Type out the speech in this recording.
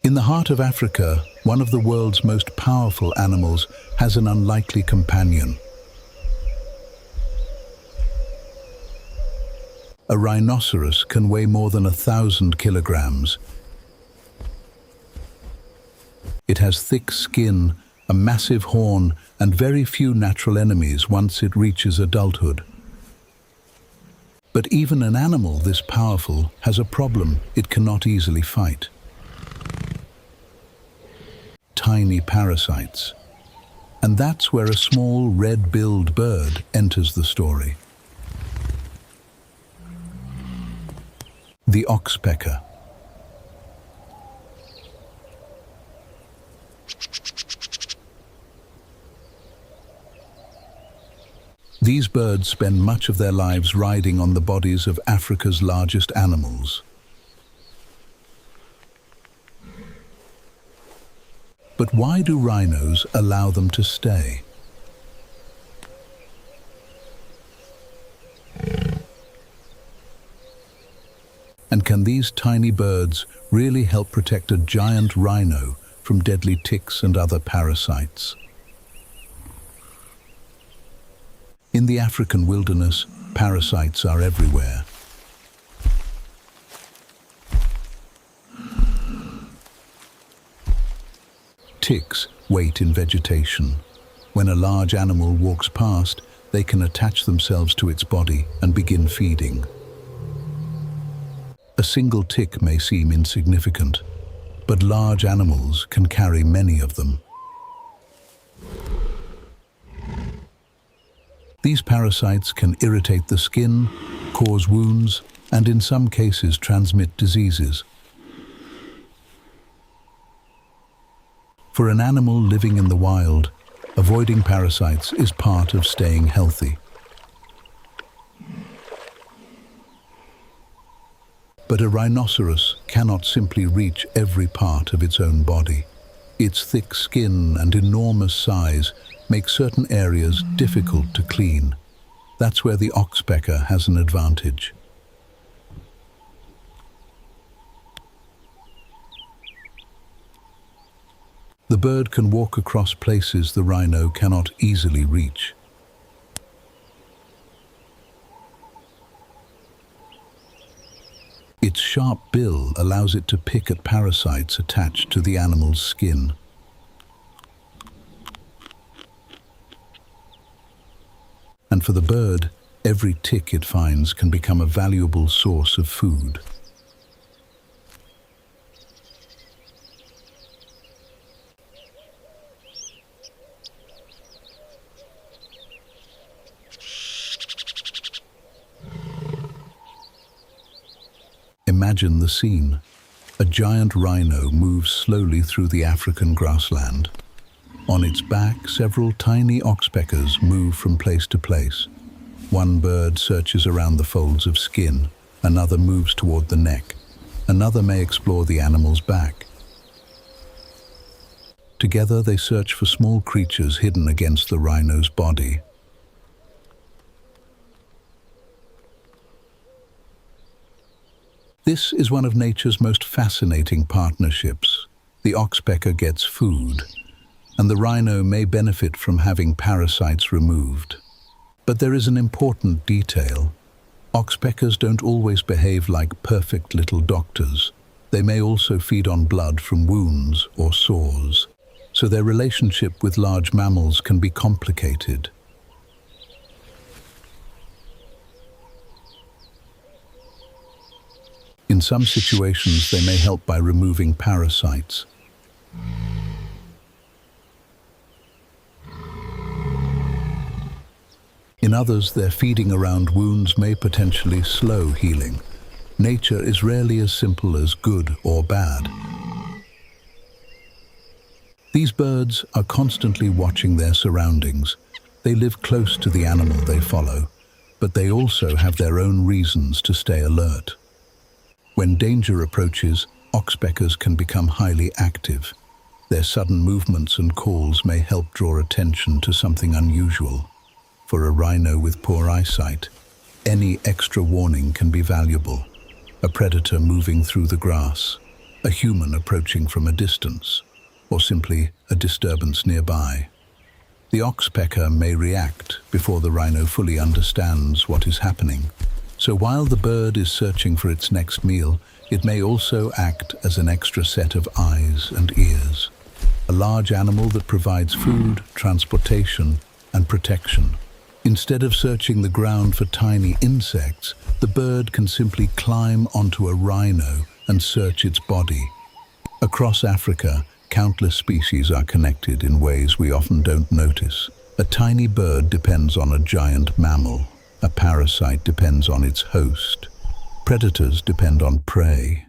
In the heart of Africa, one of the world's most powerful animals has an unlikely companion. A rhinoceros can weigh more than 1,000 kilograms. It has thick skin, a massive horn, and very few natural enemies once it reaches adulthood. But even an animal this powerful has a problem it cannot easily fight. Tiny parasites. And that's where a small red-billed bird enters the story. The Oxpecker. These birds spend much of their lives riding on the bodies of Africa's largest animals. But why do rhinos allow them to stay? And can these tiny birds really help protect a giant rhino from deadly ticks and other parasites? In the African wilderness, parasites are everywhere. Ticks wait in vegetation. When a large animal walks past, they can attach themselves to its body and begin feeding. A single tick may seem insignificant, but large animals can carry many of them. These parasites can irritate the skin, cause wounds, and in some cases transmit diseases. For an animal living in the wild, avoiding parasites is part of staying healthy. But a rhinoceros cannot simply reach every part of its own body. Its thick skin and enormous size make certain areas difficult to clean. That's where the oxpecker has an advantage. The bird can walk across places the rhino cannot easily reach. Its sharp bill allows it to pick at parasites attached to the animal's skin. And for the bird, every tick it finds can become a valuable source of food. Imagine the scene. A giant rhino moves slowly through the African grassland. On its back, several tiny oxpeckers move from place to place. One bird searches around the folds of skin, another moves toward the neck, another may explore the animal's back. Together they search for small creatures hidden against the rhino's body. This is one of nature's most fascinating partnerships. The oxpecker gets food, and the rhino may benefit from having parasites removed. But there is an important detail. Oxpeckers don't always behave like perfect little doctors. They may also feed on blood from wounds or sores, so their relationship with large mammals can be complicated. In some situations, they may help by removing parasites. In others, their feeding around wounds may potentially slow healing. Nature is rarely as simple as good or bad. These birds are constantly watching their surroundings. They live close to the animal they follow, but they also have their own reasons to stay alert. When danger approaches, oxpeckers can become highly active. Their sudden movements and calls may help draw attention to something unusual. For a rhino with poor eyesight, any extra warning can be valuable. A predator moving through the grass, a human approaching from a distance, or simply a disturbance nearby. The oxpecker may react before the rhino fully understands what is happening. So while the bird is searching for its next meal, it may also act as an extra set of eyes and ears. A large animal that provides food, transportation, and protection. Instead of searching the ground for tiny insects, the bird can simply climb onto a rhino and search its body. Across Africa, countless species are connected in ways we often don't notice. A tiny bird depends on a giant mammal. A parasite depends on its host. Predators depend on prey.